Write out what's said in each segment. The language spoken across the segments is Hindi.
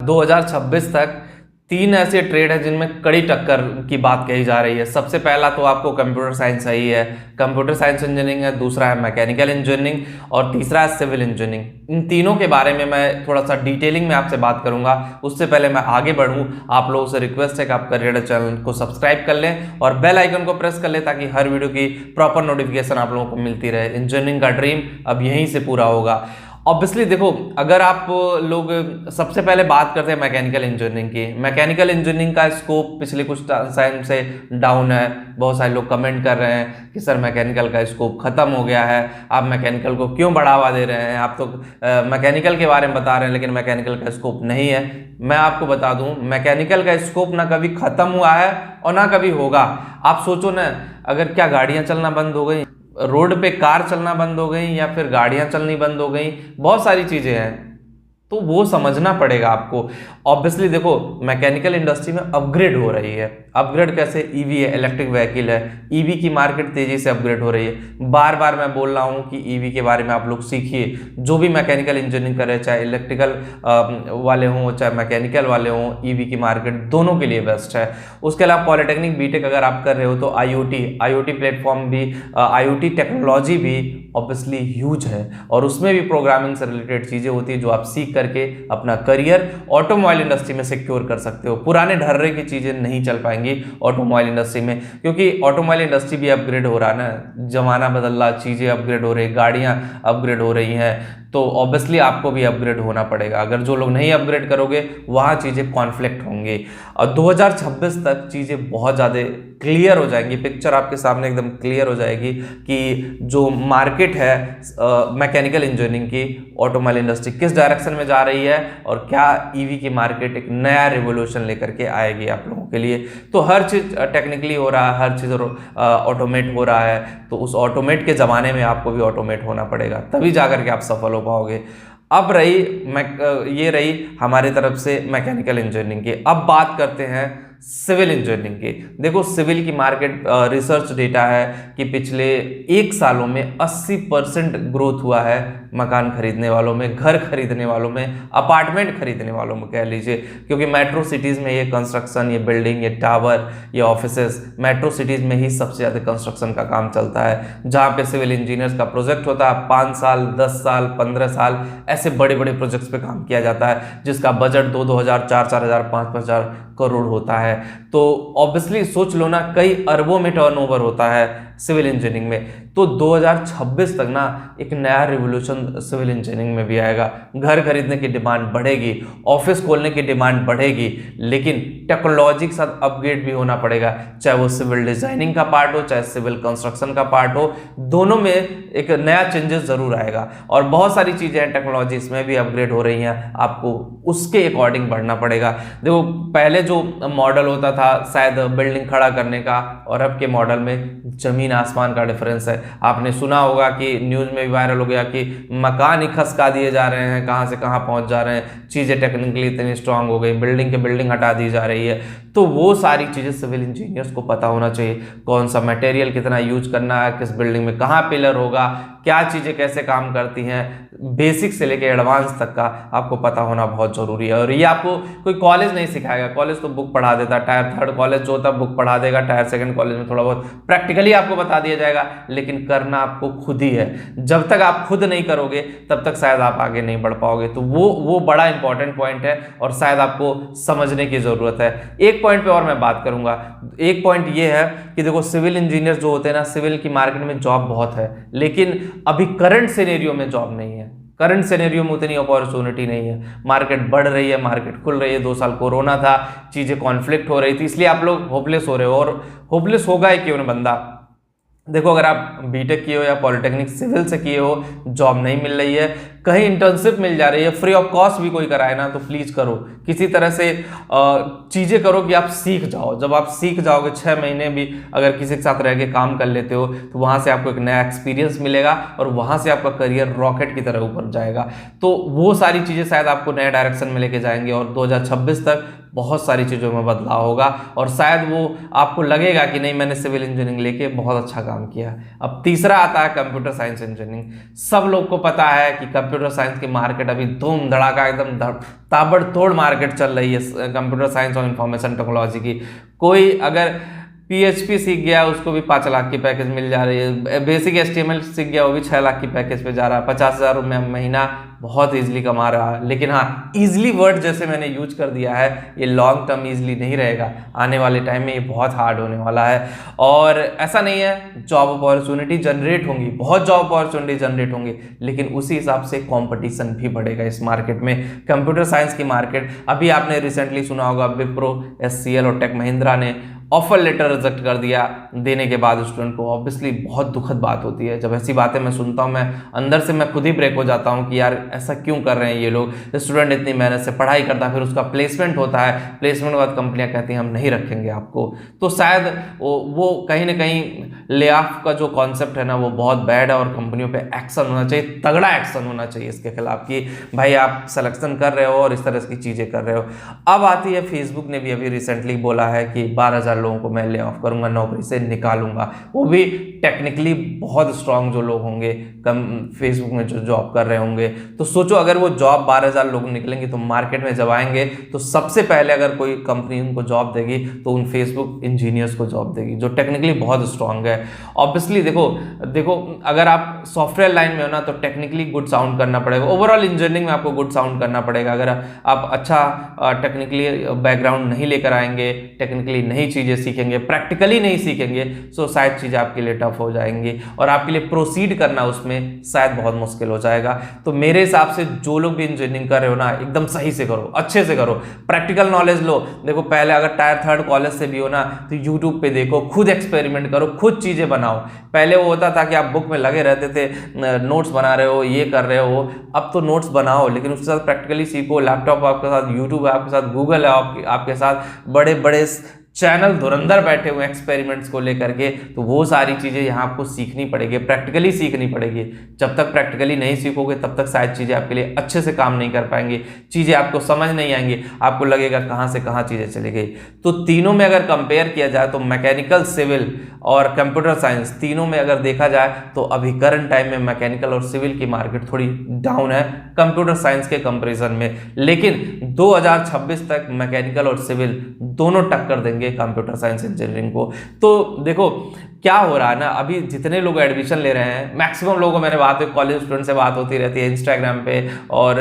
2026 तक 3 ऐसे ट्रेड हैं जिनमें कड़ी टक्कर की बात कही जा रही है। सबसे पहला तो आपको कंप्यूटर साइंस ही है, कंप्यूटर साइंस इंजीनियरिंग है, दूसरा है मैकेनिकल इंजीनियरिंग और तीसरा है सिविल इंजीनियरिंग। इन तीनों के बारे में मैं थोड़ा सा डिटेलिंग में आपसे बात करूंगा। उससे पहले मैं आगे बढ़ूं, आप लोगों से रिक्वेस्ट है कि आप करियर चैनल को सब्सक्राइब कर लें और बेल आइकन को प्रेस कर लें ताकि हर वीडियो की प्रॉपर नोटिफिकेशन आप लोगों को मिलती रहे। इंजीनियरिंग का ड्रीम अब यहीं से पूरा होगा। ऑब्वियसली देखो, अगर आप लोग सबसे पहले बात करते हैं मैकेनिकल इंजीनियरिंग की, मैकेनिकल इंजीनियरिंग का स्कोप पिछले कुछ टाइम से डाउन है। बहुत सारे लोग कमेंट कर रहे हैं कि सर मैकेनिकल का स्कोप खत्म हो गया है, आप मैकेनिकल को क्यों बढ़ावा दे रहे हैं, आप तो मैकेनिकल के बारे में बता रहे हैं लेकिन मैकेनिकल का स्कोप नहीं है। मैं आपको बता दूं, मैकेनिकल का स्कोप ना कभी खत्म हुआ है और ना कभी होगा। आप सोचो ना, अगर क्या गाड़ियां चलना बंद हो गई, रोड पे कार चलना बंद हो गई या फिर गाड़ियां चलनी बंद हो गई, बहुत सारी चीजें हैं, तो वो समझना पड़ेगा आपको। ऑब्वियसली देखो, मैकेनिकल इंडस्ट्री में अपग्रेड हो रही है। अपग्रेड कैसे? ईवी है, इलेक्ट्रिक व्हीकल है, ईवी की मार्केट तेजी से अपग्रेड हो रही है। बार बार मैं बोल रहा हूँ कि ईवी के बारे में आप लोग सीखिए। जो भी मैकेनिकल इंजीनियरिंग करे, चाहे इलेक्ट्रिकल वाले हों चाहे मैकेनिकल वाले हों, ईवी की मार्केट दोनों के लिए बेस्ट है। उसके अलावा पॉलिटेक्निक बीटेक अगर आप कर रहे हो तो आईओटी प्लेटफॉर्म भी, आईओटी टेक्नोलॉजी भी ऑब्वियसली ह्यूज है और उसमें भी प्रोग्रामिंग से रिलेटेड चीजें होती है जो आप सीख करके अपना करियर ऑटोमोबाइल इंडस्ट्री में सिक्योर कर सकते हो। पुराने ढर्रे की चीजें नहीं चल पाएंगी ऑटोमोबाइल इंडस्ट्री में, क्योंकि ऑटोमोबाइल इंडस्ट्री भी अपग्रेड हो रहा है ना, जमाना बदल रहा, चीजें अपग्रेड हो रही, गाड़ियां अपग्रेड हो रही हैं, तो ऑब्वियसली आपको भी अपग्रेड होना पड़ेगा। अगर जो लोग नहीं अपग्रेड करोगे वहां चीजें कॉन्फ्लिक्ट होंगी। और 2026 तक चीजें बहुत ज्यादा क्लियर हो जाएंगी, पिक्चर आपके सामने एकदम क्लियर हो जाएगी कि जो मार्केट है मैकेनिकल इंजीनियरिंग की, ऑटोमोबाइल इंडस्ट्री किस डायरेक्शन में जा रही है और क्या ईवी की मार्केट एक नया रिवोल्यूशन लेकर के आएगी आप लोगों के लिए। तो हर चीज टेक्निकली हो रहा है, हर चीज ऑटोमेट हो रहा है, तो उस ऑटोमेट के जमाने में आपको भी ऑटोमेट होना पड़ेगा, तभी जाकर के आप सफल हो पाओगे। अब ये रही हमारी तरफ से मैकेनिकल इंजीनियरिंग की। अब बात करते हैं सिविल इंजीनियरिंग की। देखो, सिविल की मार्केट रिसर्च डेटा है कि पिछले 1 सालों में 80% ग्रोथ हुआ है मकान खरीदने वालों में, घर खरीदने वालों में, अपार्टमेंट खरीदने वालों में कह लीजिए, क्योंकि मेट्रो सिटीज में ये कंस्ट्रक्शन, ये बिल्डिंग, ये टावर, ये ऑफिसेस मेट्रो सिटीज में ही सबसे ज़्यादा कंस्ट्रक्शन का काम चलता है, जहाँ पे सिविल इंजीनियर्स का प्रोजेक्ट होता है। 5 साल, 10 साल, 15 साल ऐसे बड़े बड़े प्रोजेक्ट्स पे काम किया जाता है, जिसका बजट 2-2 हज़ार, 4-4 हज़ार, 5-5 हज़ार करोड़ होता है। तो ऑब्वियसली सोच लो ना, कई अरबों में टर्नओवर होता है सिविल इंजीनियरिंग में। तो 2026 तक ना एक नया रिवोल्यूशन सिविल इंजीनियरिंग में भी आएगा। घर खरीदने की डिमांड बढ़ेगी, ऑफिस खोलने की डिमांड बढ़ेगी, लेकिन टेक्नोलॉजी के साथ अपग्रेड भी होना पड़ेगा, चाहे वो सिविल डिजाइनिंग का पार्ट हो चाहे सिविल कंस्ट्रक्शन का पार्ट हो, दोनों में एक नया चेंजेस जरूर आएगा। और बहुत सारी चीजें हैं, टेक्नोलॉजी इसमें भी अपग्रेड हो रही हैं, आपको उसके अकॉर्डिंग बढ़ना पड़ेगा। देखो, पहले जो मॉडल होता था शायद बिल्डिंग खड़ा करने का, और अब के मॉडल में जमीन आसमान का डिफरेंस है। आपने सुना होगा कि न्यूज में भी वायरल हो गया कि मकान ही खसका दिए जा रहे हैं, कहां से कहां पहुंच जा रहे हैं, चीजें टेक्निकली इतनी स्ट्रांग हो गई, बिल्डिंग के बिल्डिंग हटा दी जा रही है। तो वो सारी चीजें सिविल इंजीनियर्स को पता होना चाहिए, कौन सा मटेरियल कितना यूज करना है, किस बिल्डिंग में कहाँ पिलर होगा, क्या चीजें कैसे काम करती हैं, बेसिक से लेकर एडवांस तक का आपको पता होना बहुत जरूरी है। और ये आपको कोई कॉलेज नहीं सिखाएगा, कॉलेज तो बुक पढ़ा देता, टायर 3 कॉलेज जो होता है बुक पढ़ा देगा, टायर 2 कॉलेज में थोड़ा बहुत प्रैक्टिकली आपको बता दिया जाएगा, लेकिन करना आपको खुद ही है। जब तक आप खुद नहीं करोगे तब तक शायद आप आगे नहीं बढ़ पाओगे। तो वो बड़ा इंपॉर्टेंट पॉइंट है और शायद आपको समझने की जरूरत है। एक पॉइंट पे और मैं बात करूंगा। एक पॉइंट ये है कि देखो, सिविल इंजीनियर जो होते हैं ना, सिविल की मार्केट में जॉब बहुत है, लेकिन अभी करंट सिनेरियो में जॉब नहीं है, करंट सिनेरियो में उतनी अपॉर्चुनिटी नहीं है। मार्केट बढ़ रही है, मार्केट खुल रही है, 2 साल कोरोना था, चीजें कॉन्फ्लिक्ट हो रही थी, इसलिए आप लोग होपलेस हो रहे हो। और होपलेस होगा ही क्यों ना बंदा। देखो, अगर आप बीटेक किए हो या पॉलिटेक्निक सिविल से किए हो, जॉब नहीं मिल रही है, कहीं इंटर्नशिप मिल जा रही है, फ्री ऑफ कॉस्ट भी कोई कराए ना, तो प्लीज करो, किसी तरह से चीजें करो कि आप सीख जाओ। जब आप सीख जाओगे, 6 महीने भी अगर किसी के साथ रह के काम कर लेते हो, तो वहां से आपको एक नया एक्सपीरियंस मिलेगा और वहां से आपका करियर रॉकेट की तरह ऊपर जाएगा। तो वो सारी चीजें शायद आपको नए डायरेक्शन में लेके जाएंगे और 2026 तक बहुत सारी चीज़ों में बदलाव होगा और शायद वो आपको लगेगा कि नहीं, मैंने सिविल इंजीनियरिंग लेके बहुत अच्छा काम किया। अब तीसरा आता है कंप्यूटर साइंस इंजीनियरिंग। सब लोग को पता है कि कंप्यूटर कंप्यूटर साइंस की मार्केट अभी धूम धड़ाका एकदम ताबड़तोड़ मार्केट चल रही है कंप्यूटर साइंस और इंफॉर्मेशन टेक्नोलॉजी की। कोई अगर PHP सीख गया उसको भी 5 लाख की पैकेज मिल जा रही है, बेसिक HTML सीख गया वो भी 6 लाख की पैकेज पे जा रहा है, 50,000 रुपये महीना बहुत इजीली कमा रहा है। लेकिन हाँ, इजीली वर्ड जैसे मैंने यूज कर दिया है, ये लॉन्ग टर्म इजीली नहीं रहेगा, आने वाले टाइम में ये बहुत हार्ड होने वाला है। और ऐसा नहीं है, जॉब अपॉर्चुनिटी जनरेट होंगी, बहुत जॉब अपॉर्चुनिटी जनरेट होंगी, लेकिन उसी हिसाब से कंपटीशन भी बढ़ेगा इस मार्केट में। कंप्यूटर साइंस की मार्केट, अभी आपने रिसेंटली सुना होगा विप्रो, SCL और टेक महिंद्रा ने ऑफर लेटर रिजेक्ट कर दिया देने के बाद स्टूडेंट को। ऑब्वियसली बहुत दुखद बात होती है जब ऐसी बातें मैं सुनता हूँ, मैं अंदर से मैं खुद ही ब्रेक हो जाता हूँ कि यार ऐसा क्यों कर रहे हैं ये लोग। स्टूडेंट इतनी मेहनत से पढ़ाई करता है, फिर उसका प्लेसमेंट होता है, प्लेसमेंट के बाद कंपनियां कहती हैं हम नहीं रखेंगे आपको। तो शायद वो कहीं ना कहीं ले ऑफ का जो कॉन्सेप्ट है ना वो बहुत बैड है, और कंपनियों पे एक्शन होना चाहिए, तगड़ा एक्शन होना चाहिए इसके खिलाफ कि भाई आप सिलेक्शन कर रहे हो और इस तरह की चीज़ें कर रहे हो। अब आती है, फेसबुक ने भी अभी रिसेंटली बोला है कि 12,000 लोगों को मैं ले ऑफ करूंगा, नौकरी से निकालूंगा, वो भी टेक्निकली बहुत स्ट्रांग जो लोग होंगे कम फेसबुक में जो जॉब कर रहे होंगे। तो सोचो अगर वो जॉब 12,000 लोग निकलेंगे तो मार्केट में जब आएंगे तो सबसे पहले अगर कोई कंपनी उनको जॉब देगी तो उन फेसबुक इंजीनियर्स को जॉब देगी जो टेक्निकली बहुत स्ट्रांग है। ऑब्वियसली देखो अगर आप सॉफ्टवेयर लाइन में हो ना तो टेक्निकली गुड साउंड करना पड़ेगा, ओवरऑल इंजीनियरिंग में आपको गुड साउंड करना पड़ेगा। अगर आप अच्छा टेक्निकली बैकग्राउंड नहीं लेकर आएंगे, टेक्निकली नई चीज़ें सीखेंगे, प्रैक्टिकली नहीं सीखेंगे, तो शायद चीज़ें आपके लिए टफ हो जाएंगी और आपके लिए प्रोसीड करना उसमें शायद बहुत मुश्किल हो जाएगा। तो मेरे हिसाब से जो लोग भी इंजीनियरिंग कर रहे हो ना, एकदम सही से करो, अच्छे से करो, प्रैक्टिकल नॉलेज लो। देखो पहले अगर टायर 3 कॉलेज से भी हो ना तो यूट्यूब पे देखो, खुद एक्सपेरिमेंट करो, खुद चीज़ें बनाओ। पहले वो होता था कि आप बुक में लगे रहते थे, नोट्स बना रहे हो, ये कर रहे हो, अब तो नोट्स बनाओ लेकिन उसके साथ प्रैक्टिकली सीखो। लैपटॉप आपके साथ, यूट्यूब है आपके साथ, गूगल है आपके साथ, बड़े बड़े चैनल धुरंधर बैठे हुए एक्सपेरिमेंट्स को लेकर के। तो वो सारी चीज़ें यहाँ आपको सीखनी पड़ेगी, प्रैक्टिकली सीखनी पड़ेगी। जब तक प्रैक्टिकली नहीं सीखोगे तब तक शायद चीज़ें आपके लिए अच्छे से काम नहीं कर पाएंगी, चीज़ें आपको समझ नहीं आएंगी, आपको लगेगा कहाँ से कहाँ चीज़ें चली गई। तो तीनों में अगर कंपेयर किया जाए तो मैकेनिकल, सिविल और कंप्यूटर साइंस, तीनों में अगर देखा जाए तो अभी करंट टाइम में मैकेनिकल और सिविल की मार्केट थोड़ी डाउन है कंप्यूटर साइंस के कंपेरिजन में। लेकिन 2026 तक मैकेनिकल और सिविल दोनों टक्कर देंगे कंप्यूटर साइंस इंजीनियरिंग को। तो देखो क्या हो रहा है ना, अभी जितने लोग एडमिशन ले रहे हैं, मैक्सिमम लोगों को मैंने कॉलेज स्टूडेंट से बात होती रहती है इंस्टाग्राम पे और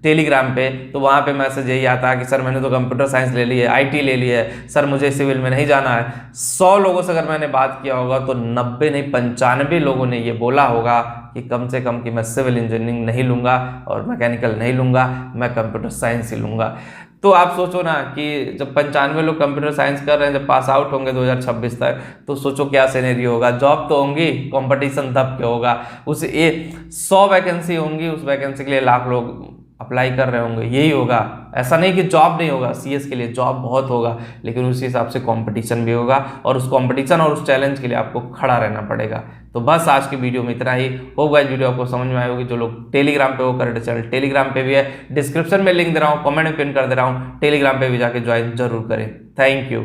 टेलीग्राम पे, तो वहाँ पे मैसेज यही आता है कि सर मैंने तो कंप्यूटर साइंस ले ली है, IT ले ली है, सर मुझे सिविल में नहीं जाना है। 100 लोगों से अगर मैंने बात किया होगा तो 90 नहीं 95 लोगों ने ये बोला होगा कि कम से कम कि मैं सिविल इंजीनियरिंग नहीं लूँगा और मैकेनिकल नहीं लूँगा, मैं कंप्यूटर साइंस ही लूँगा। तो आप सोचो ना कि जब 95 लोग कंप्यूटर साइंस कर रहे हैं, जब पास आउट होंगे 2026 तक, तो सोचो क्या सिनेरियो होगा। जॉब तो होंगी, कंपटीशन तब क्या होगा। उस 100 वैकेंसी होंगी, उस वैकेंसी के लिए लाख लोग अप्लाई कर रहे होंगे, यही होगा। ऐसा नहीं कि जॉब नहीं होगा, CS के लिए जॉब बहुत होगा, लेकिन उसी हिसाब से कंपटीशन भी होगा और उस कंपटीशन और उस चैलेंज के लिए आपको खड़ा रहना पड़ेगा। तो बस आज की वीडियो में इतना ही। होप गाइस वीडियो आपको समझ में आई होगी। जो लोग टेलीग्राम पे हो कर चैनल टेलीग्राम पे भी है, डिस्क्रिप्शन में लिंक दे रहा हूँ, कमेंट में पिन कर दे रहा हूँ, टेलीग्राम पे भी जाके ज्वाइन जरूर करें। Thank you.